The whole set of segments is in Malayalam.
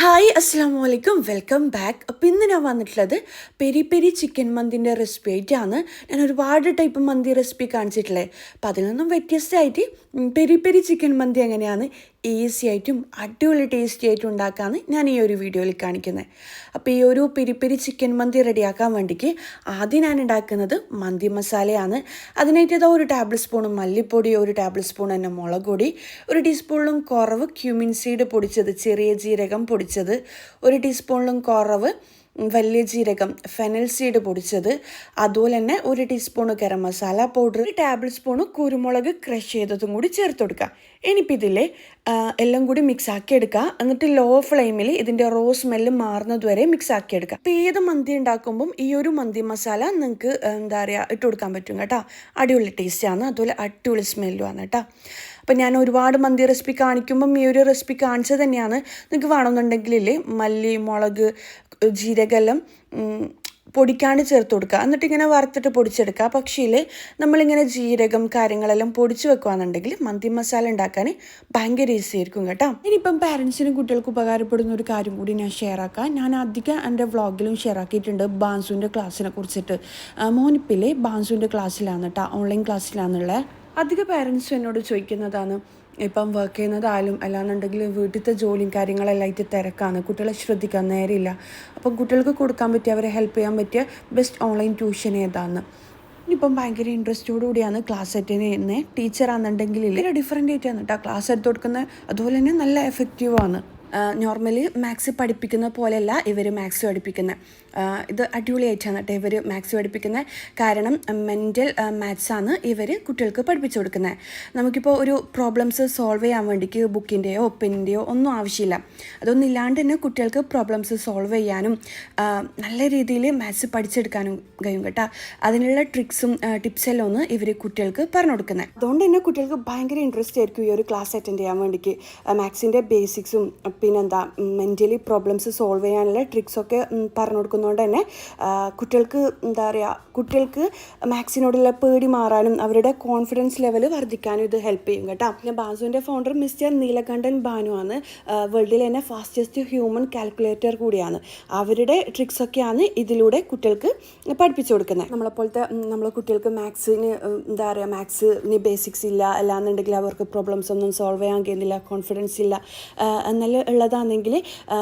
ഹായ് അസ്സാമു അലൈക്കും വെൽക്കം ബാക്ക്. അപ്പോൾ ഇന്ന് ഞാൻ വന്നിട്ടുള്ളത് പെരി പെരി ചിക്കൻ മന്തിൻ്റെ റെസിപ്പി ആയിട്ടാണ്. ഞാൻ ഒരുപാട് ടൈപ്പ് മന്തി റെസിപ്പി കാണിച്ചിട്ടുള്ളത്. അപ്പോൾ അതിൽ നിന്നും വ്യത്യസ്തമായിട്ട് പെരി പെരി ചിക്കൻ മന്തി എങ്ങനെയാണ് ഈസി ആയിട്ടും അടിപൊളി ടേസ്റ്റി ആയിട്ടും ഉണ്ടാക്കാമെന്ന് ഞാൻ ഈ ഒരു വീഡിയോയിൽ കാണിക്കുന്നത്. അപ്പോൾ ഈ ഒരു പെരി പെരി ചിക്കൻ മന്തി റെഡിയാക്കാൻ വേണ്ടിക്ക് ആദ്യം ഞാൻ ഉണ്ടാക്കുന്നത് മന്തി മസാലയാണ്. അതിനായിട്ട് ഇതാ ഒരു ടേബിൾ സ്പൂൺ മല്ലിപ്പൊടി, ഒരു ടേബിൾ സ്പൂൺ തന്നെ മുളക് പൊടി, ഒരു ടീസ്പൂണിലും കുറവ് ക്യൂമിൻ സീഡ് പൊടിച്ചത്, ചെറിയ ജീരകം പൊടിച്ചത്, ഒരു ടീസ്പൂണിലും കുറവ് വലിയ ജീരകം ഫെനൽ സീഡ് പൊടിച്ചത്, അതുപോലെ തന്നെ ഒരു ടീസ്പൂൺ ഗരം മസാല പൗഡർ, ഒരു ടേബിൾ സ്പൂൺ കുരുമുളക് ക്രഷ് ചെയ്തതും കൂടി ചേർത്ത് കൊടുക്കുക. ഇനിയിപ്പോൾ ഇതിൽ എല്ലാം കൂടി മിക്സ് ആക്കി എടുക്കുക. എന്നിട്ട് ലോ ഫ്ലെയിമിൽ ഇതിൻ്റെ റോ സ്മെല്ല് മാറുന്നത് വരെ മിക്സ് ആക്കി എടുക്കുക. അപ്പോൾ ഏത് മന്തി ഉണ്ടാക്കുമ്പം ഈ ഒരു മന്തി മസാല നിങ്ങൾക്ക് എന്താ പറയുക ഇട്ട് കൊടുക്കാൻ പറ്റും കേട്ടോ. അടിപൊളി ടേസ്റ്റാണ്, അതുപോലെ അടിപൊളി സ്മെല്ലുമാണ് കേട്ടോ. അപ്പം ഞാൻ ഒരുപാട് മന്തി റെസിപ്പി കാണിക്കുമ്പം ഈ ഒരു റെസിപ്പി കാണിച്ചത് തന്നെയാണ്. നിങ്ങൾക്ക് വേണമെന്നുണ്ടെങ്കിലേ മല്ലി, മുളക്, ജീരകമെല്ലാം പൊടിക്കാണ്ട് ചേർത്ത് കൊടുക്കുക. എന്നിട്ട് ഇങ്ങനെ വറുത്തിട്ട് പൊടിച്ചെടുക്കുക. പക്ഷേ നമ്മളിങ്ങനെ ജീരകം കാര്യങ്ങളെല്ലാം പൊടിച്ച് വെക്കുകയാണെന്നുണ്ടെങ്കിൽ മന്തി മസാല ഉണ്ടാക്കാൻ ഭയങ്കര ഈസി ആയിരിക്കും കേട്ടോ. ഇനിയിപ്പം പാരൻസിനും കുട്ടികൾക്ക് ഉപകാരപ്പെടുന്ന ഒരു കാര്യം കൂടി ഞാൻ ഷെയർ ആക്കാം. ഞാൻ അധികം എൻ്റെ വ്ളോഗിലും ഷെയർ ആക്കിയിട്ടുണ്ട് ബാൻസുവിൻ്റെ ക്ലാസ്സിനെ കുറിച്ചിട്ട്. മോനിപ്പിലെ ബാൻസുവിൻ്റെ ക്ലാസ്സിലാണ് കേട്ടോ, ഓൺലൈൻ ക്ലാസ്സിലാണെന്നുള്ളത്. അധിക പാരൻസും എന്നോട് ചോദിക്കുന്നതാണ്, ഇപ്പം വർക്ക് ചെയ്യുന്നതായാലും അല്ലാന്നുണ്ടെങ്കിൽ വീട്ടിലത്തെ ജോലിയും കാര്യങ്ങളെല്ലാം ആയിട്ട് തിരക്കാണ്, കുട്ടികളെ ശ്രദ്ധിക്കാൻ നേരമില്ല. അപ്പം കുട്ടികൾക്ക് കൊടുക്കാൻ പറ്റിയ, അവരെ ഹെൽപ്പ് ചെയ്യാൻ പറ്റിയ ബെസ്റ്റ് ഓൺലൈൻ ട്യൂഷൻ ഏതാണെന്ന്. ഇപ്പം ഭയങ്കര ഇൻട്രസ്റ്റോടു കൂടിയാണ് ക്ലാസ് അറ്റൻഡ് ചെയ്യുന്നത്. ടീച്ചറാണെന്നുണ്ടെങ്കിൽ ഡിഫറെൻ്റ് ആയിട്ടാണ് കേട്ടോ ക്ലാസ് എടുത്ത് കൊടുക്കുന്നത്. അതുപോലെ തന്നെ നല്ല എഫക്റ്റീവാണ്. നോർമലി മാത്സ് പഠിപ്പിക്കുന്ന പോലെയല്ല ഇവർ മാത്സ് പഠിപ്പിക്കുന്നത്. ഇത് അടിപൊളിയായിട്ടാണ് കേട്ടോ ഇവർ മാത്സ് പഠിപ്പിക്കുന്നത്. കാരണം മെൻ്റൽ മാത്സാണ് ഇവർ കുട്ടികൾക്ക് പഠിപ്പിച്ചു കൊടുക്കുന്നത്. നമുക്കിപ്പോൾ ഒരു പ്രോബ്ലംസ് സോൾവ് ചെയ്യാൻ വേണ്ടിക്ക് ബുക്കിൻ്റെയോ പെന്നിൻ്റെയോ ഒന്നും ആവശ്യമില്ല. അതൊന്നും ഇല്ലാണ്ട് തന്നെ കുട്ടികൾക്ക് പ്രോബ്ലംസ് സോൾവ് ചെയ്യാനും നല്ല രീതിയിൽ മാത്സ് പഠിച്ചെടുക്കാനും കഴിയും കേട്ടോ. അതിനുള്ള ട്രിക്സും ടിപ്സെല്ലാം ഒന്ന് ഇവർ കുട്ടികൾക്ക് പറഞ്ഞു കൊടുക്കുന്നത്. അതുകൊണ്ട് തന്നെ കുട്ടികൾക്ക് ഭയങ്കര ഇൻട്രസ്റ്റ് ആയിരിക്കും ഈ ഒരു ക്ലാസ് അറ്റൻഡ് ചെയ്യാൻ വേണ്ടിക്ക്. മാത്സിൻ്റെ ബേസിക്സും പിന്നെന്താ മെൻ്റലി പ്രോബ്ലംസ് സോൾവ് ചെയ്യാനുള്ള ട്രിക്സൊക്കെ പറഞ്ഞു കൊടുക്കുന്നതുകൊണ്ട് തന്നെ കുട്ടികൾക്ക് എന്താ പറയുക, കുട്ടികൾക്ക് മാത്സിനോടുള്ള പേടി മാറാനും അവരുടെ കോൺഫിഡൻസ് ലെവൽ വർദ്ധിക്കാനും ഇത് ഹെൽപ്പ് ചെയ്യും കേട്ടോ. പിന്നെ ബാസുവിൻ്റെ ഫൗണ്ടർ മിസ്റ്റർ നീലകണ്ഠൻ ഭാനുവാണ്. വേൾഡിലെ തന്നെ ഫാസ്റ്റസ്റ്റ് ഹ്യൂമൻ കാൽക്കുലേറ്റർ കൂടിയാണ്. അവരുടെ ട്രിക്സൊക്കെയാണ് ഇതിലൂടെ കുട്ടികൾക്ക് പഠിപ്പിച്ചു കൊടുക്കുന്നത്. നമ്മളെപ്പോലത്തെ നമ്മളെ കുട്ടികൾക്ക് മാത്സിന് എന്താ പറയുക, മാത്സിന് ബേസിക്സ് ഇല്ല, അല്ലാന്നുണ്ടെങ്കിൽ അവർക്ക് പ്രോബ്ലംസ് ഒന്നും സോൾവ് ചെയ്യാൻ കഴിയുന്നില്ല, കോൺഫിഡൻസ് ഇല്ല എന്നല്ല ഉള്ളതാണെങ്കിൽ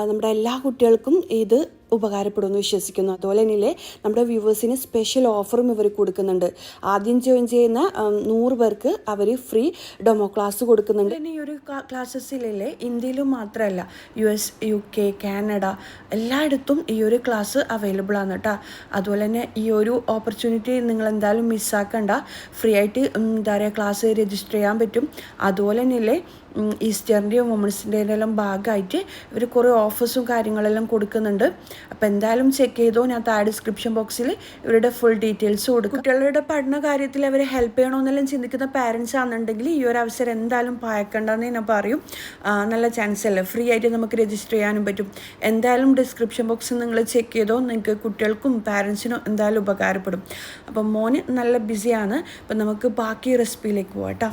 നമ്മുടെ എല്ലാ കുട്ടികൾക്കും ഇത് ഉപകാരപ്പെടുമെന്ന് വിശ്വസിക്കുന്നു. അതുപോലെ തന്നെ നമ്മുടെ വ്യൂവേഴ്സിന് സ്പെഷ്യൽ ഓഫറും ഇവർ കൊടുക്കുന്നുണ്ട്. ആദ്യം ജോയിൻ ചെയ്യുന്ന 100 പേർക്ക് അവർ ഫ്രീ ഡെമോ ക്ലാസ് കൊടുക്കുന്നുണ്ട്. പിന്നെ ഈ ഒരു ക്ലാസ്സസിലെ ഇന്ത്യയിലും മാത്രമല്ല US, UK, കാനഡ എല്ലായിടത്തും ഈ ഒരു ക്ലാസ് അവൈലബിൾ ആണ് കേട്ടോ. അതുപോലെ തന്നെ ഈ ഒരു ഓപ്പർച്യൂണിറ്റി നിങ്ങൾ എന്തായാലും മിസ്സാക്കണ്ട. ഫ്രീ ആയിട്ട് എന്താ പറയുക ക്ലാസ് രജിസ്റ്റർ ചെയ്യാൻ പറ്റും. അതുപോലെ തന്നെ ഈസ്റ്ററിൻ്റെയും വുമൻസിൻ്റെയും എല്ലാം ഭാഗമായിട്ട് ഇവർ കുറേ ഓഫേഴ്സും കാര്യങ്ങളെല്ലാം കൊടുക്കുന്നുണ്ട്. അപ്പോൾ എന്തായാലും ചെക്ക് ചെയ്തോ. ഞാൻ താഴെ ഡിസ്ക്രിപ്ഷൻ ബോക്സിൽ ഇവരുടെ ഫുൾ ഡീറ്റെയിൽസ് കൊടുക്കും. കുട്ടികളുടെ പഠന കാര്യത്തിൽ അവരെ ഹെൽപ്പ് ചെയ്യണമെന്നെല്ലാം ചിന്തിക്കുന്ന പാരൻസ് ആണെന്നുണ്ടെങ്കിൽ ഈ ഒരു അവസരം എന്തായാലും പായക്കണ്ടെന്ന് ഞാൻ പറയും. നല്ല ചാൻസ് അല്ലേ, ഫ്രീ ആയിട്ട് നമുക്ക് രജിസ്റ്റർ ചെയ്യാനും പറ്റും. എന്തായാലും ഡിസ്ക്രിപ്ഷൻ ബോക്സ് നിങ്ങൾ ചെക്ക് ചെയ്തോ, നിങ്ങൾക്ക് കുട്ടികൾക്കും പാരൻസിനും എന്തായാലും ഉപകാരപ്പെടും. അപ്പം മോന് നല്ല ബിസിയാണ്. അപ്പം നമുക്ക് ബാക്കി റെസിപ്പിയിലേക്ക് പോകാം കേട്ടോ.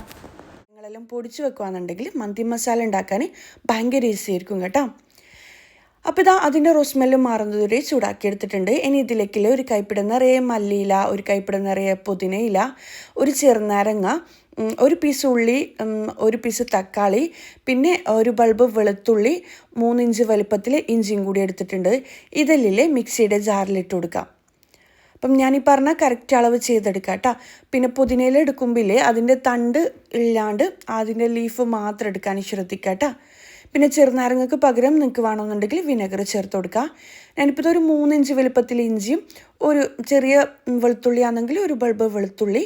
എല്ലാം പൊടിച്ച് വെക്കുകയാണെന്നുണ്ടെങ്കിൽ മന്തി മസാല ഉണ്ടാക്കാൻ ഭയങ്കര ഈസി ആയിരിക്കും കേട്ടോ. അപ്പോൾ ഇതാ അതിൻ്റെ റോസ്മെല്ലും മാറുന്നതുവരെ ചൂടാക്കി എടുത്തിട്ടുണ്ട്. ഇനി ഇതിലേക്ക് ഒരു കൈപ്പിട നിറയെ മല്ലിയില, ഒരു കൈപ്പിട നിറയെ പുതിനയില, ഒരു ചെറുനാരങ്ങ, ഒരു പീസ് ഉള്ളി, ഒരു പീസ് തക്കാളി, പിന്നെ ഒരു ബൾബ് വെളുത്തുള്ളി, 3 ഇഞ്ച് വലിപ്പത്തിൽ ഇഞ്ചിയും കൂടി എടുത്തിട്ടുണ്ട്. ഇതെല്ലാം മിക്സിയുടെ ജാറിലിട്ട് കൊടുക്കാം. അപ്പം ഞാനീ പറഞ്ഞ കറക്റ്റ് അളവ് ചെയ്തെടുക്കാം കേട്ടോ. പിന്നെ പുതിനയില എടുക്കുമ്പോൾ അതിൻ്റെ തണ്ട് ഇല്ലാണ്ട് അതിൻ്റെ ലീഫ് മാത്രം എടുക്കാൻ ശ്രദ്ധിക്കുക കേട്ടോ. പിന്നെ ചെറുനാരങ്ങക്ക് പകരം നിങ്ങൾക്ക് വേണമെന്നുണ്ടെങ്കിൽ വിനെഗർ ചേർത്ത് കൊടുക്കുക. ഞാനിപ്പോൾ ഒരു 3 ഇഞ്ച് വലുപ്പത്തിൽ ഇഞ്ചിയും ഒരു ചെറിയ വെളുത്തുള്ളി ആണെങ്കിൽ ഒരു ബൾബ് വെളുത്തുള്ളി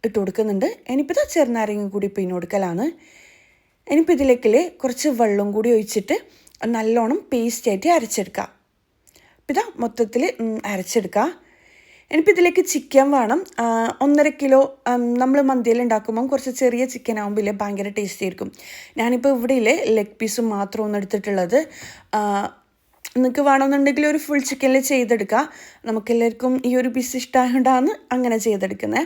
ഇട്ട് കൊടുക്കുന്നുണ്ട്. ഇനിയിപ്പോൾ ചെറുനാരങ്ങ കൂടി പിന്നെ കൊടുക്കലാണ്. ഇനിയിപ്പോൾ ഇതിലേക്ക് കുറച്ച് വെള്ളം കൂടി ഒഴിച്ചിട്ട് നല്ലോണം പേസ്റ്റായിട്ട് അരച്ചെടുക്കുക. ഇപ്പം മൊത്തത്തിൽ അരച്ചെടുക്കുക. ഇനിയിപ്പോൾ ഇതിലേക്ക് ചിക്കൻ വേണം. 1.5 കിലോ. നമ്മൾ മന്തിയിൽ ഉണ്ടാക്കുമ്പം കുറച്ച് ചെറിയ ചിക്കൻ ആകുമ്പോൾ ഭയങ്കര ടേസ്റ്റി ആയിരിക്കും. ഞാനിപ്പോൾ ഇവിടെ ലെഗ് പീസ് മാത്രമാണ് എടുത്തിട്ടുള്ളത്. നിങ്ങൾക്ക് വേണമെന്നുണ്ടെങ്കിൽ ഒരു ഫുൾ ചിക്കനിൽ ചെയ്തെടുക്കുക. നമുക്കെല്ലാവർക്കും ഈ ഒരു പീസ് ഇഷ്ടമായതുകൊണ്ടാണ് അങ്ങനെ ചെയ്തെടുക്കുന്നത്.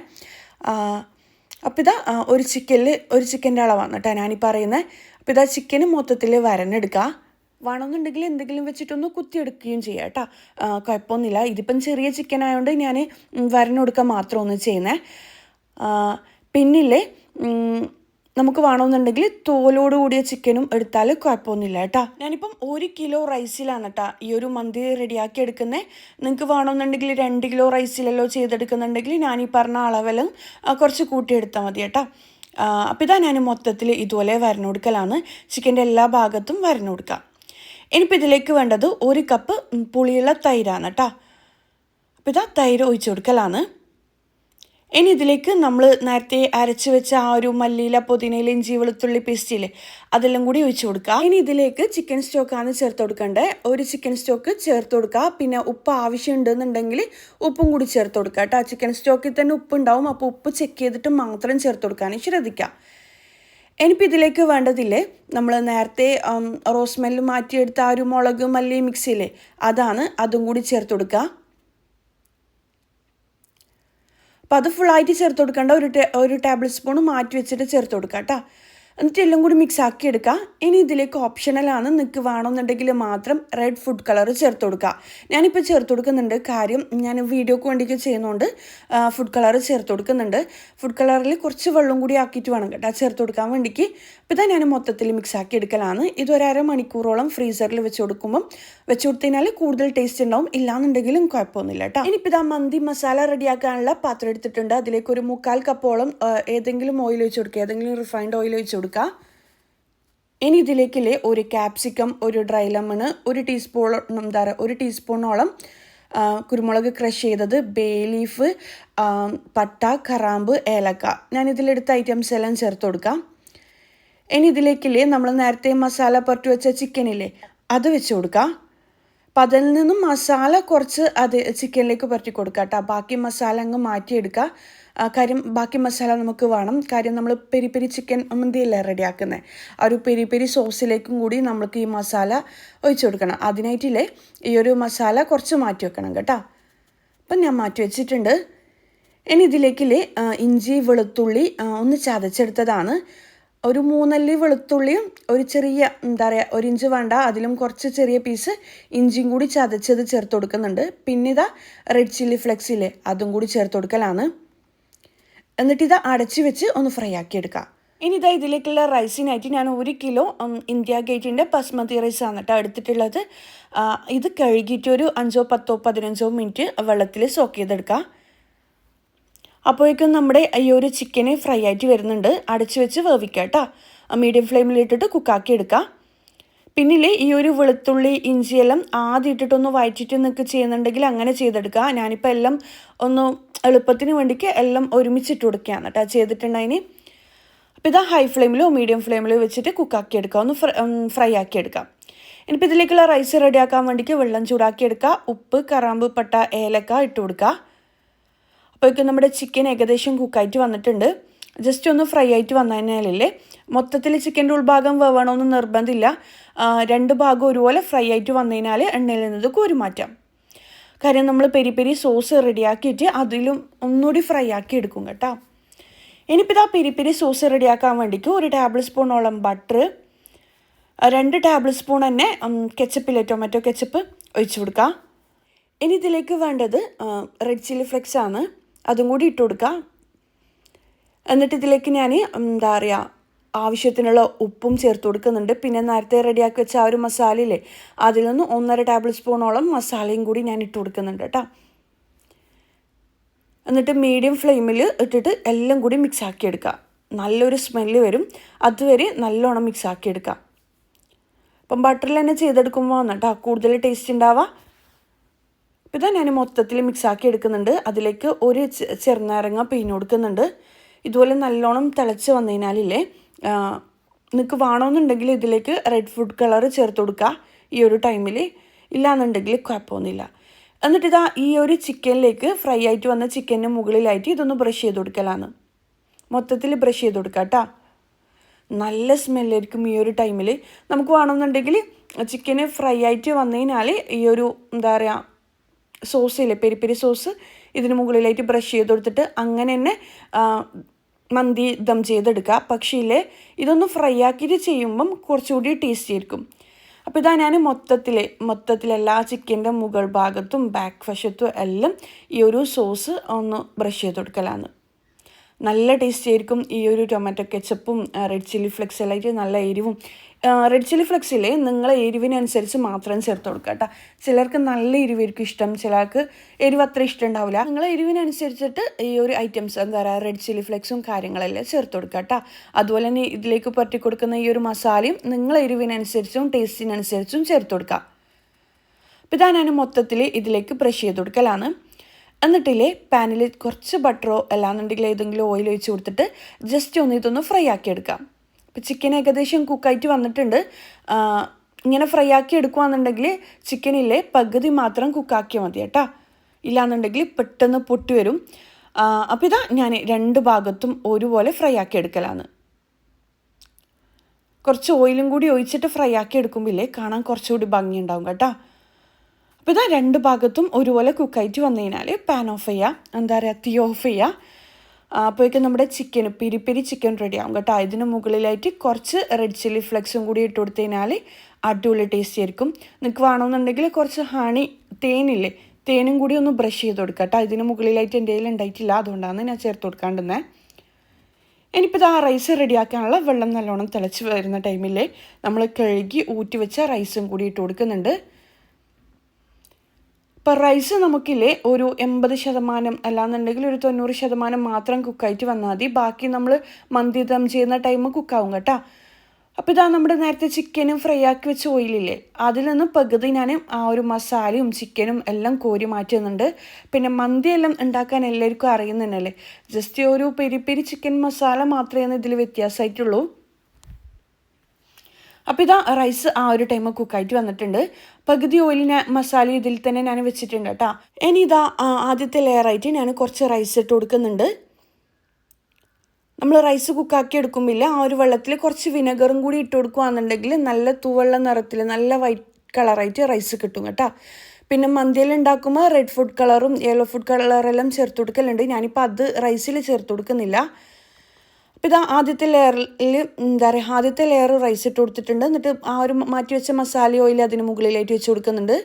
അപ്പോൾ ഒരു ചിക്കൻ്റെ അളവാണ് കേട്ടോ ഞാനീ പറയുന്നത്. അപ്പോൾ ചിക്കന് മൊത്തത്തിൽ വരനെടുക്കുക. വേണമെന്നുണ്ടെങ്കിൽ എന്തെങ്കിലും വെച്ചിട്ടൊന്ന് കുത്തിയെടുക്കുകയും ചെയ്യാം കേട്ടോ. കുഴപ്പമൊന്നുമില്ല. ഇതിപ്പം ചെറിയ ചിക്കൻ ആയതുകൊണ്ട് ഞാൻ വരഞ്ഞെടുക്കാൻ മാത്രമൊന്ന് ചെയ്യുന്നത്. പിന്നില്ലേ നമുക്ക് വേണമെന്നുണ്ടെങ്കിൽ തോലോട് കൂടിയ ചിക്കനും എടുത്താൽ കുഴപ്പമൊന്നുമില്ല കേട്ടോ. ഞാനിപ്പം 1 കിലോ റൈസിലാണ് കേട്ടോ ഈ ഒരു മന്തി റെഡിയാക്കി എടുക്കുന്നത്. നിങ്ങൾക്ക് വേണമെന്നുണ്ടെങ്കിൽ 2 കിലോ റൈസിലല്ലോ ചെയ്തെടുക്കുന്നുണ്ടെങ്കിൽ ഞാൻ ഈ പറഞ്ഞ അളവിലും കുറച്ച് കൂട്ടിയെടുത്താൽ മതി കേട്ടോ. അപ്പോൾ ഇതാ ഞാൻ മൊത്തത്തിൽ ഇതുപോലെ വരഞ്ഞു കൊടുക്കലാണ്. ചിക്കൻ്റെ എല്ലാ ഭാഗത്തും വരഞ്ഞു കൊടുക്കാം. ഇനിയിപ്പോൾ ഇതിലേക്ക് വേണ്ടത് 1 കപ്പ് പുളിയുള്ള തൈരാണ് കേട്ടോ. അപ്പോൾ ഇതാ തൈര് ഒഴിച്ചു കൊടുക്കലാണ്. ഇനി ഇതിലേക്ക് നമ്മൾ നേരത്തെ അരച്ച് വെച്ച ആ ഒരു മല്ലിയില, പുതിനയില, ഇഞ്ചി, വെളുത്തുള്ളി പേസ്റ്റില്ലേ അതെല്ലാം കൂടി ഒഴിച്ചു കൊടുക്കുക. ഇനി ഇതിലേക്ക് ചിക്കൻ സ്റ്റോക്കാണ് ചേർത്ത് കൊടുക്കേണ്ടത്. ഒരു ചിക്കൻ സ്റ്റോക്ക് ചേർത്ത് കൊടുക്കുക. പിന്നെ ഉപ്പ് ആവശ്യമുണ്ടെന്നുണ്ടെങ്കിൽ ഉപ്പും കൂടി ചേർത്ത് കൊടുക്കുക കേട്ടോ. ചിക്കൻ സ്റ്റോക്കിൽ തന്നെ ഉപ്പുണ്ടാവും. അപ്പോൾ ഉപ്പ് ചെക്ക് ചെയ്തിട്ട് മാത്രം ചേർത്ത് കൊടുക്കാൻ ശ്രദ്ധിക്കുക. ഇനിയിപ്പോൾ ഇതിലേക്ക് വേണ്ടതില്ലേ നമ്മൾ നേരത്തെ റോസ്മെല്ല് മാറ്റിയെടുത്ത ആ ഒരു മുളക് മല്ലി മിക്സിയില്ലേ അതും കൂടി ചേർത്ത് കൊടുക്കുക. അപ്പോൾ അത് ഫുള്ളായിട്ട് ചേർത്ത് കൊടുക്കേണ്ട. ഒരു ടേബിൾ സ്പൂൺ മാറ്റി വെച്ചിട്ട് ചേർത്ത് കൊടുക്കുക കേട്ടോ. എന്നിട്ട് എല്ലാം കൂടി മിക്സ് ആക്കി എടുക്കുക. ഇനി ഇതിലേക്ക് ഓപ്ഷണലാണ്, നിങ്ങൾക്ക് വേണമെന്നുണ്ടെങ്കിൽ മാത്രം റെഡ് ഫുഡ് കളർ ചേർത്ത് കൊടുക്കുക. ഞാനിപ്പോൾ ചേർത്ത് കൊടുക്കുന്നുണ്ട്. കാര്യം ഞാൻ വീഡിയോക്ക് വേണ്ടിയിട്ട് ചെയ്യുന്നതുകൊണ്ട് ഫുഡ് കളർ ചേർത്ത് കൊടുക്കുന്നുണ്ട്. ഫുഡ് കളറിൽ കുറച്ച് വെള്ളം കൂടി ആക്കിയിട്ട് വേണം കേട്ടോ ചേർത്ത് കൊടുക്കാൻ വേണ്ടിക്ക്. അപ്പോൾ ഇതാ ഞാൻ മൊത്തത്തിൽ മിക്സ് ആക്കി എടുക്കലാണ്. ഇതൊരു അരമണിക്കൂറോളം ഫ്രീസറിൽ വെച്ച് കൊടുത്തതിനാൽ കൂടുതൽ ടേസ്റ്റ് ഉണ്ടാവും. ഇല്ലാന്നുണ്ടെങ്കിലും കുഴപ്പമൊന്നുമില്ല കേട്ടോ. ഇനിയിപ്പോൾ ഇതാ മന്തി മസാല റെഡിയാക്കാനുള്ള പാത്രം എടുത്തിട്ടുണ്ട്. അതിലേക്ക് ഒരു 3/4 കപ്പോളം ഏതെങ്കിലും ഓയിൽ ഒഴിച്ച് കൊടുക്കുക, ഏതെങ്കിലും റിഫൈൻഡ് ഓയിൽ ഒഴിച്ച് കൊടുക്കുക. ഇനി ഇതിലേക്കില്ലേ ഒരു ക്യാപ്സിക്കം, ഒരു ഡ്രൈ ലെമൺ, ഒരു ടീസ്പൂണോളം കുരുമുളക് ക്രഷ് ചെയ്തത്, ബേ ലീഫ്, പട്ട, കറാമ്പ്, ഏലക്ക, ഞാനിതിലെടുത്ത ഐറ്റംസ് എല്ലാം ചേർത്ത് കൊടുക്കാം. ഇനി ഇതിലേക്കില്ലേ നമ്മൾ നേരത്തെ മസാല പുരട്ടി വെച്ച ചിക്കനില്ലേ അത് വെച്ച് കൊടുക്കാം. അപ്പം അതിൽ നിന്നും മസാല കുറച്ച് ചിക്കനിലേക്ക് പുരട്ടി കൊടുക്കുക കേട്ടോ. ബാക്കി മസാല അങ്ങ് മാറ്റിയെടുക്കുക. കാര്യം ബാക്കി മസാല നമുക്ക് വേണം. കാര്യം നമ്മൾ പെരി പെരി ചിക്കൻ മന്തിയല്ലേ റെഡിയാക്കുന്നത്. ആ ഒരു പെരി പെരി സോസിലേക്കും കൂടി നമ്മൾക്ക് ഈ മസാല ഒഴിച്ചു കൊടുക്കണം. അതിനായിട്ടില്ലേ ഈ ഒരു മസാല കുറച്ച് മാറ്റി വെക്കണം കേട്ടോ. അപ്പം ഞാൻ മാറ്റി വെച്ചിട്ടുണ്ട്. ഇനി ഇതിലേക്കില്ലേ ഇഞ്ചി, വെളുത്തുള്ളി ഒന്ന് ചതച്ചെടുത്തതാണ്. ഒരു 3 അല്ലി വെളുത്തുള്ളിയും ഒരു ചെറിയ 1 ഇഞ്ച് വേണ്ട അതിലും കുറച്ച് ചെറിയ പീസ് ഇഞ്ചിയും കൂടി ചതച്ചത് ചേർത്ത് കൊടുക്കുന്നുണ്ട്. പിന്നെ ഇതാ റെഡ് ചില്ലി ഫ്ലെക്സ് ഇല്ലേ അതും കൂടി ചേർത്ത് കൊടുക്കലാണ്. എന്നിട്ട് ഇത് അടച്ച് വെച്ച് ഒന്ന് ഫ്രൈ ആക്കി എടുക്കാം. ഇനി ഇതാ ഇതിലേക്കുള്ള റൈസിനായിട്ട് ഞാൻ 1 കിലോ ഇന്ത്യ ഗേറ്റിൻ്റെ ബസ്മതി റൈസാണ് കേട്ടോ എടുത്തിട്ടുള്ളത്. ഇത് കഴുകിയിട്ട് ഒരു 5, 10, 15 മിനിറ്റ് വെള്ളത്തിൽ സോക്ക് ചെയ്തെടുക്കാം. അപ്പോഴേക്കും നമ്മുടെ ഈ ഒരു ചിക്കന് ഫ്രൈ ആയിട്ട് വരുന്നുണ്ട്. അടച്ച് വെച്ച് വേവിക്കുക കേട്ടോ. മീഡിയം ഫ്ലെയിമിലിട്ടിട്ട് കുക്കാക്കി എടുക്കുക. പിന്നില്ലേ ഈ ഒരു വെളുത്തുള്ളി ഇഞ്ചിയെല്ലാം ആദ്യം ഇട്ടിട്ടൊന്ന് വഴറ്റിയിട്ട് നിങ്ങൾക്ക് ചെയ്യുന്നുണ്ടെങ്കിൽ അങ്ങനെ ചെയ്തെടുക്കുക. ഞാനിപ്പോൾ എല്ലാം ഒന്ന് എളുപ്പത്തിന് വേണ്ടിക്ക് എല്ലാം ഒരുമിച്ചിട്ട് കൊടുക്കുകയാണ് കേട്ടോ ചെയ്തിട്ടുണ്ടതിന്. അപ്പോൾ ഇതാ ഹൈ ഫ്ലെയിമിലോ മീഡിയം ഫ്ലെയിമിലോ വെച്ചിട്ട് കുക്കാക്കി എടുക്കുക, ഒന്ന് ഫ്രൈ ആക്കി എടുക്കാം. ഇനിയിപ്പോൾ ഇതിലേക്കുള്ള റൈസ് റെഡിയാക്കാൻ വേണ്ടിക്ക് വെള്ളം ചൂടാക്കി എടുക്കുക. ഉപ്പ്, കറാമ്പ്, പട്ട, ഏലക്ക ഇട്ട് കൊടുക്കുക. അപ്പോഴേക്കും നമ്മുടെ ചിക്കൻ ഏകദേശം കുക്കായിട്ട് വന്നിട്ടുണ്ട്. ജസ്റ്റ് ഒന്ന് ഫ്രൈ ആയിട്ട് വന്നതിനാലല്ലേ മൊത്തത്തിൽ ചിക്കൻ്റെ ഉൾഭാഗം വേവണമെന്ന് നിർബന്ധമില്ല. 2 ഭാഗം ഒരുപോലെ ഫ്രൈ ആയിട്ട് വന്നതിനാൽ എണ്ണയിൽ നിന്നത് കോരി മാറ്റാം. കാര്യം നമ്മൾ പെരി പെരി സോസ് റെഡിയാക്കിയിട്ട് അതിലും ഒന്നുകൂടി ഫ്രൈ ആക്കി എടുക്കും കേട്ടോ. ഇനിയിപ്പോൾ ഇതാ പെരി പെരി സോസ് റെഡിയാക്കാൻ വേണ്ടിയിട്ട് 1 ടേബിൾ സ്പൂണോളം ബട്ടർ, 2 ടേബിൾ സ്പൂൺ തന്നെ കെച്ചപ്പില്ലേ ടൊമാറ്റോ കെച്ചപ്പ് ഒഴിച്ചു കൊടുക്കുക. ഇനി ഇതിലേക്ക് വേണ്ടത് റെഡ് ചില്ലി ഫ്ലെക്സ് ആണ്, അതും കൂടി ഇട്ട് കൊടുക്കുക. എന്നിട്ട് ഇതിലേക്ക് ഞാൻ ആവശ്യത്തിനുള്ള ഉപ്പും ചേർത്ത് കൊടുക്കുന്നുണ്ട്. പിന്നെ നേരത്തെ റെഡിയാക്കി വെച്ച ആ ഒരു മസാലയില്ലേ അതിൽ നിന്ന് 1.5 ടേബിൾ സ്പൂണോളം മസാലയും കൂടി ഞാൻ ഇട്ട് കൊടുക്കുന്നുണ്ട് കേട്ടോ. എന്നിട്ട് മീഡിയം ഫ്ലെയിമിൽ ഇട്ടിട്ട് എല്ലാം കൂടി മിക്സ് ആക്കി എടുക്കുക. നല്ലൊരു സ്മെല്ല് വരും, അതുവരെ നല്ലോണം മിക്സ് ആക്കി എടുക്കുക. അപ്പം ബട്ടറിൽ തന്നെ ചെയ്തെടുക്കുമ്പോൾ കേട്ടോ കൂടുതൽ ടേസ്റ്റ് ഉണ്ടാവുക. അപ്പോൾ ഇതാ ഞാൻ മൊത്തത്തിൽ മിക്സ് ആക്കി എടുക്കുന്നുണ്ട്. അതിലേക്ക് ഒരു ചെറുനാരങ്ങ പിഴിഞ്ഞ് കൊടുക്കുന്നുണ്ട്. ഇതുപോലെ നല്ലോണം തിളച്ച് വന്നതിനാലില്ലേ നിങ്ങൾക്ക് വേണമെന്നുണ്ടെങ്കിൽ ഇതിലേക്ക് റെഡ് ഫുഡ് കളർ ചേർത്ത് കൊടുക്കുക ഈ ഒരു ടൈമിൽ. ഇല്ലാന്നുണ്ടെങ്കിൽ കുഴപ്പമൊന്നുമില്ല. എന്നിട്ട് ഇതാ ഈ ഒരു ചിക്കനിലേക്ക് ഫ്രൈ ആയിട്ട് വന്ന ചിക്കൻ്റെ മുകളിലായിട്ട് ഇതൊന്ന് ബ്രഷ് ചെയ്ത് കൊടുക്കലാണ്. മൊത്തത്തിൽ ബ്രഷ് ചെയ്ത് കൊടുക്കുക കേട്ടോ. നല്ല സ്മെല്ലായിരിക്കും ഈ ഒരു ടൈമിൽ. നമുക്ക് വേണമെന്നുണ്ടെങ്കിൽ ചിക്കന് ഫ്രൈ ആയിട്ട് വന്നതിനാൽ ഈ ഒരു സോസില്ലേ പെരി പെരി സോസ് ഇതിന് മുകളിലായിട്ട് ബ്രഷ് ചെയ്ത് കൊടുത്തിട്ട് അങ്ങനെ തന്നെ മന്തി ദം ചെയ്തെടുക്കുക. പക്ഷേ ഇതൊന്ന് ഫ്രൈ ആക്കിയിട്ട് ചെയ്യുമ്പം കുറച്ചുകൂടി ടേസ്റ്റി ആയിരിക്കും. അപ്പോൾ ഇതാ ഞാൻ മൊത്തത്തിൽ എല്ലാ ചിക്കൻ്റെ മുകൾ ഭാഗത്തും ബാക്ക് വശത്തും എല്ലാം ഈ ഒരു സോസ് ഒന്ന് ബ്രഷ് ചെയ്ത് കൊടുക്കലാണ്. നല്ല ടേസ്റ്റ് ആയിരിക്കും. ഈ ഒരു ടൊമാറ്റോ കെച്ചപ്പും റെഡ് ചില്ലി ഫ്ലെക്സ് എല്ലാം നല്ല എരിവും. റെഡ് ചില്ലി ഫ്ലെക്സിൽ നിങ്ങളെ എരിവിനനുസരിച്ച് മാത്രം ചേർത്ത് കൊടുക്കുക കേട്ടോ. ചിലർക്ക് നല്ല എരിവായിരിക്കും ഇഷ്ടം, ചിലർക്ക് എരിവ് അത്ര ഇഷ്ടം ഉണ്ടാവില്ല. നിങ്ങളെ എരിവിനനുസരിച്ചിട്ട് ഈ ഒരു ഐറ്റംസ് എന്താ പറയുക റെഡ് ചില്ലി ഫ്ലെക്സും കാര്യങ്ങളെല്ലാം ചേർത്ത് കൊടുക്കുക കേട്ടോ. അതുപോലെ തന്നെ ഇതിലേക്ക് പറ്റി കൊടുക്കുന്ന ഈ ഒരു മസാലയും നിങ്ങളെ എരിവിനനുസരിച്ചും ടേസ്റ്റിനനുസരിച്ചും ചേർത്ത് കൊടുക്കുക. അപ്പോൾ ഇതാ ഞാൻ മൊത്തത്തിൽ ഇതിലേക്ക് ബ്രഷ് ചെയ്ത് കൊടുക്കലാണ്. എന്നിട്ടില്ലേ പാനിൽ കുറച്ച് ബട്ടറോ അല്ലാന്നുണ്ടെങ്കിൽ ഏതെങ്കിലും ഓയിൽ ഒഴിച്ച് കൊടുത്തിട്ട് ജസ്റ്റ് ഇതൊന്ന് ഫ്രൈ ആക്കി എടുക്കാം. ഇപ്പോൾ ചിക്കൻ ഏകദേശം കുക്കായിട്ട് വന്നിട്ടുണ്ട്. ഇങ്ങനെ ഫ്രൈ ആക്കി എടുക്കുകയാണെന്നുണ്ടെങ്കിൽ ചിക്കനിലെ പകുതി മാത്രം കുക്കാക്കിയാൽ മതി കേട്ടോ, ഇല്ലാന്നുണ്ടെങ്കിൽ പെട്ടെന്ന് പൊട്ടി വരും. അപ്പോൾ ഇതാ ഞാൻ 2 ഭാഗത്തും ഒരുപോലെ ഫ്രൈ ആക്കി എടുക്കലാണ്. കുറച്ച് ഓയിലും കൂടി ഒഴിച്ചിട്ട് ഫ്രൈ ആക്കി എടുക്കുമ്പോൾ കാണാൻ കുറച്ചുകൂടി ഭംഗിയുണ്ടാവും കേട്ടോ. അപ്പോൾ ഇതാ 2 ഭാഗത്തും ഒരുപോലെ കുക്കായിട്ട് വന്നു കഴിഞ്ഞാൽ പാൻ ഓഫ് ചെയ്യുക, തീ ഓഫ് ചെയ്യുക. അപ്പോഴേക്കും നമ്മുടെ പെരി ചിക്കൻ റെഡി ആവും കേട്ടോ. ഇതിന് മുകളിലായിട്ട് കുറച്ച് റെഡ് ചില്ലി ഫ്ലെക്സും കൂടി ഇട്ട് കൊടുത്തു കഴിഞ്ഞാൽ അടിപൊളി ടേസ്റ്റ് ആയിരിക്കും. നിങ്ങൾക്ക് വേണമെന്നുണ്ടെങ്കിൽ കുറച്ച് തേനും കൂടി ഒന്ന് ബ്രഷ് ചെയ്ത് കൊടുക്കുക കേട്ടോ. ഇതിന് മുകളിലായിട്ട് എൻ്റെ കയ്യിൽ ഉണ്ടായിട്ടില്ല, അതുകൊണ്ടാണ് ഞാൻ ചേർത്ത് കൊടുക്കാണ്ടിരുന്നത്. ഇനിയിപ്പോൾ ആ റൈസ് റെഡിയാക്കാനുള്ള വെള്ളം നല്ലോണം തിളച്ച് വരുന്ന ടൈമിൽ നമ്മൾ കഴുകി ഊറ്റി വെച്ച റൈസും കൂടി ഇട്ട് കൊടുക്കുന്നുണ്ട്. ഇപ്പോൾ റൈസ് നമുക്കില്ലേ ഒരു 80% അല്ലാന്നുണ്ടെങ്കിൽ ഒരു 90% മാത്രം കുക്കായിട്ട് വന്നാൽ മതി. ബാക്കി നമ്മൾ മന്തി ദം ചെയ്യുന്ന ടൈം കുക്കാവും കേട്ടോ. അപ്പോൾ ഇതാ നമ്മുടെ നേരത്തെ ചിക്കനും ഫ്രൈ ആക്കി വെച്ച ഓയിലില്ലേ, അതിൽ നിന്ന് പകുതി ഞാൻ ആ ഒരു മസാലയും ചിക്കനും എല്ലാം കോരി മാറ്റുന്നുണ്ട്. പിന്നെ മന്തിയെല്ലാം ഉണ്ടാക്കാൻ എല്ലാവർക്കും അറിയുന്നതന്നെയല്ലേ, ജസ്റ്റ് ഒരു പെരി ചിക്കൻ മസാല മാത്രമേ ഇതിൽ വ്യത്യാസമായിട്ടുള്ളൂ. അപ്പോൾ ഇതാ റൈസ് ആ ഒരു ടൈം കുക്കായിട്ട് വന്നിട്ടുണ്ട്. പകുതി ഓയിലിന് മസാല ഇതിൽ തന്നെ ഞാൻ വെച്ചിട്ടുണ്ട് കേട്ടോ. ഇനി ഇതാ ആദ്യത്തെ ലെയറായിട്ട് ഞാൻ കുറച്ച് റൈസ് ഇട്ട് കൊടുക്കുന്നുണ്ട്. നമ്മൾ റൈസ് കുക്കാക്കി എടുക്കുമ്പോൾ ആ ഒരു വെള്ളത്തിൽ കുറച്ച് വിനെഗറും കൂടി ഇട്ട് കൊടുക്കുകയാണെന്നുണ്ടെങ്കിൽ നല്ല തൂവെള്ള നിറത്തിൽ നല്ല വൈറ്റ് കളറായിട്ട് റൈസ് കിട്ടും കേട്ടോ. പിന്നെ മന്തിയിൽ ഉണ്ടാക്കുമ്പോൾ റെഡ് ഫുഡ് കളറും യെല്ലോ ഫുഡ് കളറെല്ലാം ചേർത്ത് കൊടുക്കലുണ്ട്. ഞാനിപ്പോൾ അത് റൈസിൽ ചേർത്ത് കൊടുക്കുന്നില്ല. അപ്പോൾ ഇതാ ആദ്യത്തെ ലെയർ റൈസ് ഇട്ട് കൊടുത്തിട്ടുണ്ട്. എന്നിട്ട് ആ ഒരു മാറ്റി വെച്ച മസാല ഓയിൽ അതിന് മുകളിലായിട്ട് വെച്ച് കൊടുക്കുന്നുണ്ട്.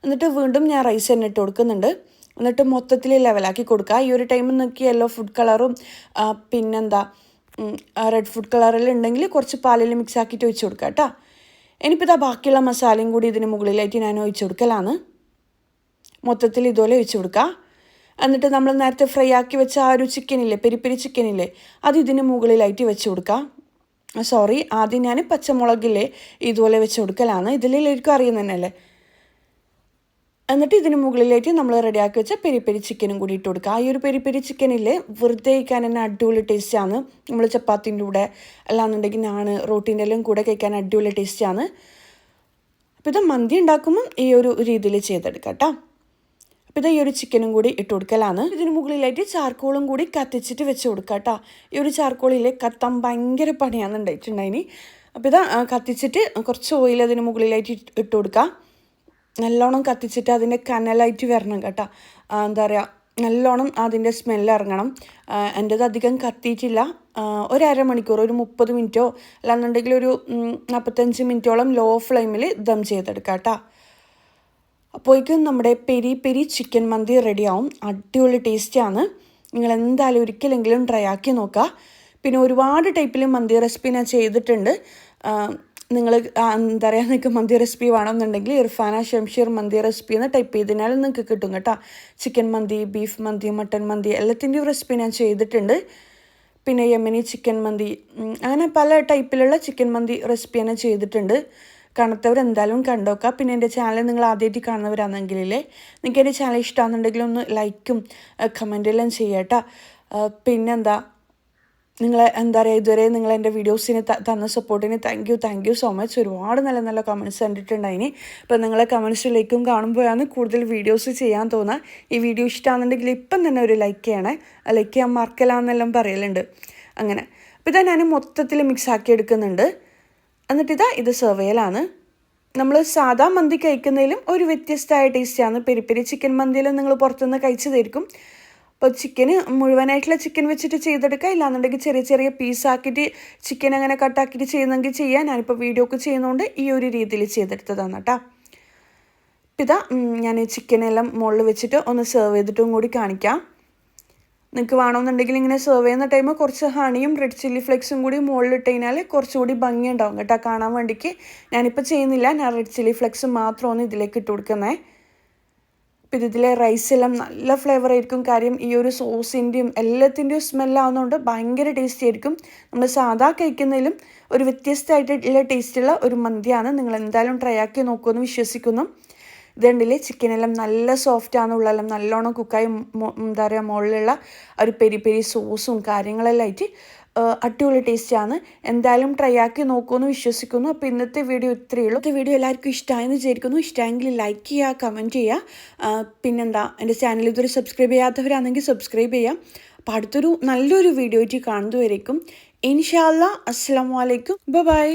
എന്നിട്ട് വീണ്ടും ഞാൻ റൈസ് തന്നെ ഇട്ട് കൊടുക്കുന്നുണ്ട്. എന്നിട്ട് മൊത്തത്തിൽ ലെവലാക്കി കൊടുക്കുക. ഈ ഒരു ടൈമിൽ നോക്കി യെല്ലോ ഫുഡ് കളറും റെഡ് ഫുഡ് കളറെല്ലാം ഉണ്ടെങ്കിൽ കുറച്ച് പാലിൽ മിക്സ് ആക്കിയിട്ട് ഒഴിച്ച് കൊടുക്കുക കേട്ടോ. ഇനിയിപ്പോൾ ഇതാ ബാക്കിയുള്ള മസാലയും കൂടി ഇതിന് മുകളിലായിട്ട് ഞാൻ ഒഴിച്ച് കൊടുക്കലാണ്. മൊത്തത്തിൽ ഇതുപോലെ ഒഴിച്ച് കൊടുക്കുക. എന്നിട്ട് നമ്മൾ നേരത്തെ ഫ്രൈ ആക്കി വെച്ച ആ ഒരു ചിക്കനില്ലേ, പെരി ചിക്കനില്ലേ, അത് ഇതിന് മുകളിലായിട്ട് വെച്ച് കൊടുക്കുക. ആദ്യം ഞാൻ പച്ചമുളകില്ലേ ഇതുപോലെ വെച്ച് കൊടുക്കലാണ്. ഇതിലെല്ലാവർക്കും അറിയുന്നതന്നെയല്ലേ. എന്നിട്ട് ഇതിന് മുകളിലായിട്ട് നമ്മൾ റെഡിയാക്കി വെച്ച പെരി ചിക്കനും കൂടി ഇട്ട് കൊടുക്കുക. ഈ ഒരു പെരി ചിക്കനില്ലേ വെറുതെ കഴിക്കാൻ തന്നെ അടിപൊളി ടേസ്റ്റാണ്. നമ്മൾ ചപ്പാത്തിൻ്റെ കൂടെ അല്ലാന്നുണ്ടെങ്കിൽ റോട്ടീൻ്റെ എല്ലാം കൂടെ കഴിക്കാൻ അടിപൊളി ടേസ്റ്റാണ്. അപ്പോൾ ഇത് മന്തി ഉണ്ടാക്കുമ്പം ഈ ഒരു രീതിയിൽ ചെയ്തെടുക്കാം കേട്ടോ. അപ്പോൾ ഇത് ഈ ഒരു ചിക്കനും കൂടി ഇട്ട് കൊടുക്കലാണ്. ഇതിന് മുകളിലായിട്ട് ചാർക്കോളും കൂടി കത്തിച്ചിട്ട് വെച്ച് കൊടുക്കുക കേട്ടോ. ഈ ഒരു ചാർക്കോളിലെ കത്താൻ ഭയങ്കര പണിയാണ് ഉണ്ടായിട്ടുണ്ടായിന്. അപ്പോൾ ഇത് കത്തിച്ചിട്ട് കുറച്ച് ഓയിൽ അതിന് മുകളിലായിട്ട് ഇട്ട് കൊടുക്കുക. നല്ലോണം കത്തിച്ചിട്ട് അതിൻ്റെ കനലായിട്ട് വരണം കേട്ടോ. നല്ലോണം അതിൻ്റെ സ്മെല്ല് ഇറങ്ങണം. എൻ്റേത് അധികം കത്തിയിട്ടില്ല. ഒരു അരമണിക്കൂർ, ഒരു 30 മിനിറ്റോ അല്ലാന്നുണ്ടെങ്കിൽ ഒരു 45 മിനിറ്റോളം ലോ ഫ്ലെയിമിൽ ദം ചെയ്തെടുക്കാം കേട്ടോ. അപ്പോഴേക്കും നമ്മുടെ പെരി ചിക്കൻ മന്തി റെഡിയാവും. അടിപൊളി ടേസ്റ്റാണ്. നിങ്ങൾ എന്തായാലും ഒരിക്കലെങ്കിലും ട്രൈ ആക്കി നോക്കുക. പിന്നെ ഒരുപാട് ടൈപ്പിൽ മന്തി റെസിപ്പി ഞാൻ ചെയ്തിട്ടുണ്ട്. നിങ്ങൾ നിങ്ങൾക്ക് മന്തി റെസിപ്പി വേണമെന്നുണ്ടെങ്കിൽ ഇർഫാന ഷംഷീർ മന്തി റെസിപ്പി എന്ന് ടൈപ്പ് ചെയ്തതിനാൽ നിങ്ങൾക്ക് കിട്ടും കേട്ടോ. ചിക്കൻ മന്തി, ബീഫ് മന്തി, മട്ടൻ മന്തി എല്ലാത്തിൻ്റെയും റെസിപ്പി ഞാൻ ചെയ്തിട്ടുണ്ട്. പിന്നെ യമനി ചിക്കൻ മന്തി, അങ്ങനെ പല ടൈപ്പിലുള്ള ചിക്കൻ മന്തി റെസിപ്പി ഞാൻ ചെയ്തിട്ടുണ്ട്. കാണാത്തവർ എന്തായാലും കണ്ടോക്കുക. പിന്നെ എൻ്റെ ചാനൽ നിങ്ങൾ ആദ്യമായിട്ട് കാണുന്നവരാണെങ്കിലേ നിങ്ങൾക്ക് എൻ്റെ ചാനൽ ഇഷ്ടമാണെന്നുണ്ടെങ്കിൽ ഒന്ന് ലൈക്കും കമൻറ്റെല്ലാം ചെയ്യാട്ടോ. പിന്നെന്താ നിങ്ങൾ ഇതുവരെ നിങ്ങൾ എൻ്റെ വീഡിയോസിന് തന്ന സപ്പോർട്ടിന് താങ്ക് യു സോ മച്ച്. ഒരുപാട് നല്ല നല്ല കമൻറ്റ്സ് കണ്ടിട്ടുണ്ടായിന്. അപ്പോൾ നിങ്ങളെ കമൻറ്റ്സിലേക്കും കാണുമ്പോഴാണ് കൂടുതൽ വീഡിയോസ് ചെയ്യാൻ തോന്നുക. ഈ വീഡിയോ ഇഷ്ടമാണെന്നുണ്ടെങ്കിൽ ഇപ്പം തന്നെ ഒരു ലൈക്ക് ചെയ്യണേ. ലൈക്ക് ചെയ്യാൻ മറക്കലാന്നെല്ലാം പറയലുണ്ട്. അങ്ങനെ അപ്പോൾ ഇതാ ഞാൻ മൊത്തത്തിൽ മിക്സ് ആക്കി എടുക്കുന്നുണ്ട്. എന്നിട്ട് ഇത് സെർവ് ചെയ്യലാണ്. നമ്മൾ സാധാ മന്തി കഴിക്കുന്നതിലും ഒരു വ്യത്യസ്തമായ ടേസ്റ്റാണ്. പെരി ചിക്കൻ മന്തിയിലും നിങ്ങൾ പുറത്തുനിന്ന് കഴിച്ചതായിരിക്കും. അപ്പോൾ ചിക്കന് മുഴുവനായിട്ടുള്ള ചിക്കൻ വെച്ചിട്ട് ചെയ്തെടുക്കുക, ഇല്ലാന്നുണ്ടെങ്കിൽ ചെറിയ ചെറിയ പീസാക്കിയിട്ട് ചിക്കൻ അങ്ങനെ കട്ടാക്കിയിട്ട് ചെയ്യുന്നെങ്കിൽ ചെയ്യാം. ഞാനിപ്പോൾ വീഡിയോ ഒക്കെ ചെയ്യുന്നതുകൊണ്ട് ഈ ഒരു രീതിയിൽ ചെയ്തെടുത്തതാണ് കേട്ടോ. അപ്പോൾ ഇതാ ഞാൻ ചിക്കനെല്ലാം മുകളിൽ വെച്ചിട്ട് ഒന്ന് സെർവ് ചെയ്തിട്ടും കൂടി കാണിക്കാം. നിങ്ങൾക്ക് വേണമെന്നുണ്ടെങ്കിൽ ഇങ്ങനെ സെർവ് ചെയ്യുന്ന ടൈം കുറച്ച് ഹണിയും റെഡ് ചില്ലി ഫ്ലേക്സും കൂടി മുകളിലിട്ട് കഴിഞ്ഞാൽ കുറച്ചുകൂടി ഭംഗിയുണ്ടാവും കേട്ടോ കാണാൻ വേണ്ടിക്ക്. ഞാനിപ്പോൾ ചെയ്യുന്നില്ല, ഞാൻ റെഡ് ചില്ലി ഫ്ലേക്സ് മാത്രമാണ് ഇതിലേക്ക് ഇട്ട് കൊടുക്കുന്നത്. അപ്പോൾ ഇതിലെ റൈസെല്ലാം നല്ല ഫ്ലേവർ ആയിരിക്കും. കാര്യം ഈ ഒരു സോസിൻ്റെയും എല്ലാത്തിൻ്റെയും സ്മെല്ലാവുന്നതുകൊണ്ട് ഭയങ്കര ടേസ്റ്റി ആയിരിക്കും. നമ്മൾ സാധാ കഴിക്കുന്നതിലും ഒരു വ്യത്യസ്തമായിട്ടുള്ള ടേസ്റ്റുള്ള ഒരു മന്തിയാണ്. നിങ്ങൾ എന്തായാലും ട്രൈ ആക്കി നോക്കുമെന്ന് വിശ്വസിക്കുന്നു. ഇതുണ്ടല്ലേ ചിക്കനെല്ലാം നല്ല സോഫ്റ്റാണ്, ഉള്ളെല്ലാം നല്ലോണം കുക്കായി എന്താ പറയുക മുകളിലുള്ള ഒരു പെരി പെരി സോസും കാര്യങ്ങളെല്ലാം ആയിട്ട് അടിപൊളി ടേസ്റ്റാണ്. എന്തായാലും ട്രൈ ആക്കി നോക്കുമെന്ന് വിശ്വസിക്കുന്നു. അപ്പോൾ ഇന്നത്തെ വീഡിയോ ഇത്രയേ ഉള്ളൂ. ഇന്നത്തെ വീഡിയോ എല്ലാവർക്കും ഇഷ്ടമായെന്ന് വിചാരിക്കുന്നു. ഇഷ്ടമെങ്കിൽ ലൈക്ക് ചെയ്യുക, കമൻറ്റ് ചെയ്യുക. പിന്നെന്താ എൻ്റെ ചാനൽ ഇതുവരെ സബ്സ്ക്രൈബ് ചെയ്യാത്തവരാണെങ്കിൽ സബ്സ്ക്രൈബ് ചെയ്യാം. അപ്പോൾ അടുത്തൊരു നല്ലൊരു വീഡിയോ ആയിട്ട് കാണുന്നതുവരേക്കും ഇൻഷാ അല്ലാ അസ്സലാമു അലൈക്കും, ബൈ.